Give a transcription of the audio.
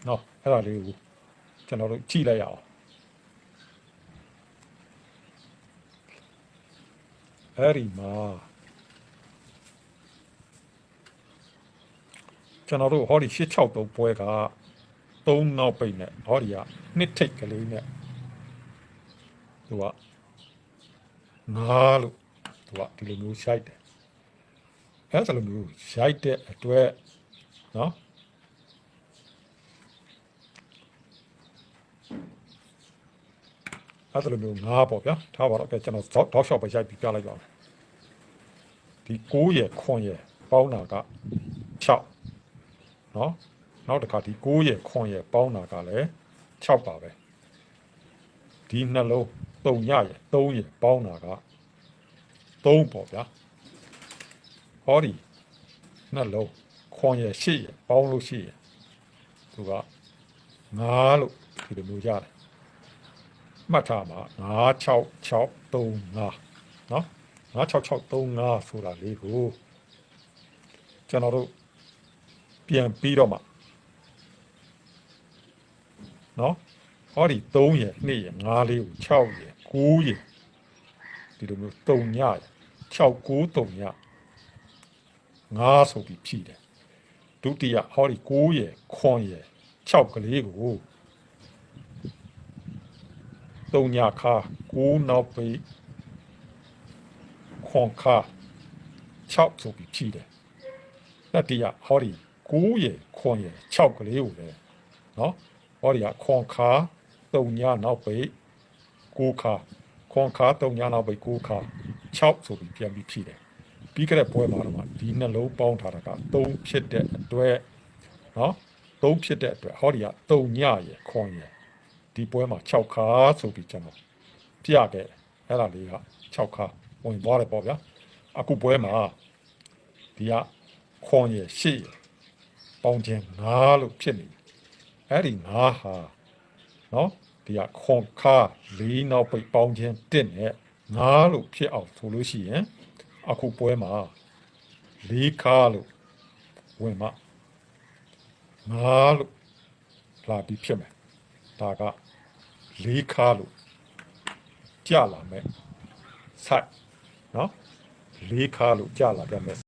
နော်အဲ့ဒါလေးကိုကျွန်တော်တို့ကြည့်လိုက်ရအောင်အဲ့ဒီမှာကျွန်တော်တို့ဟောဒီ863ပွဲက3နောက်ပိတ်နဲ့ဟောဒီကနှစ်ထိတ်ကလေးနဲ့သူက9လို့သူကဒီလိုမျိုးရှိုက်တယ်အဲ့ဒါလိုမျိုးရှိုက်တဲ့အတွက်နော်အဲ့ဒါလိုမျိုး9ပေါ့ဗျာထားပါတော့ကဲကျွန်တော်တောက်လျှောက်ပဲရိုက်ပြီးပြလိုက်ပါမယ်ဒီ9ရယ်ခွန်ရယ်ပေါင်းတာက6နော်နောက်တစ်ခါဒီ9ရယ်ခွန်ရယ်ပေါင်းတာကလည်း6ပါပဲဒီနှလုံး3ရယ်3ရယ်ပေါင်းတာက3ပေါ့ဗျာဟောဒီနှလုံးခွန်ရယ်8ရယ်ပေါင်းလို့ရှိရင်သူက9လို့ဒီလိုမျိုးရတယ်မှတ်ထားပါ96635နော်96635ဆိုတာလေးကိုကျွန်တော်တို့ပြန်ပြီးတော့မှနော်ဟောဒီ3ရယ်2ရယ်5လေးကို6ရယ်9ရယ်ဒီလိုမျိုး3ညရယ်6939ည5ဆိုပြီးဖြည့်တယ်ဒုတိယဟောဒီ9ရယ်ခွန်ရယ်6ကလေးကို3ညခါ9နောက်ပိခွန်ခါ6ဆိုပြီးဖြည့်တယ်တတိယဟောဒီ9ရယ်ခွန်ရယ်6ကလေးကိုလည်းနော်ဟောဒီကခွန်ခါ3ညနောက်ပိ9ခါခွန်ခါ3ညနောက်ပိ9ခါ6ဆိုပြီးပြန်ပြီးဖြည့်တယ်ပြီးကြတဲ့ပွဲမှာတော့ဒီနှလုံးပေါင်းထားတာက3ဖြစ်တဲ့အတွက်နော်3ဖြစ်တဲ့အတွက်ဟောဒီက3ညရယ်ခွန်ရယ်ဒီပွဲမှာ6ခါဆိုပြီးကျွန်တော်ပြခဲ့အဲ့ဒါလေးက6ခါဝင်သွားတယ်ပေါ့ဗျာအခုပွဲမှာဒီကခွန်ရယ်8ရယ်ပေါင်းခြင်း9လို့ဖြစ်နေတယ်အဲ့ဒီ9ဟာနော်ဒီကခွန်ခါ4နောက်ပိတ်ပေါင်းခြင်း1နဲ့9လို့ဖြစ်အောင်ဆိုလို့ရှိရင်အခုပွဲမှာ4ခါလို့ဝင်မှာ9လို့လာပြီးဖြစ်မယ်ဒါက4ခါလို့ကြာလာမယ်ဆိုင်နော်4ခါလို့ကြာလာပြန်မယ်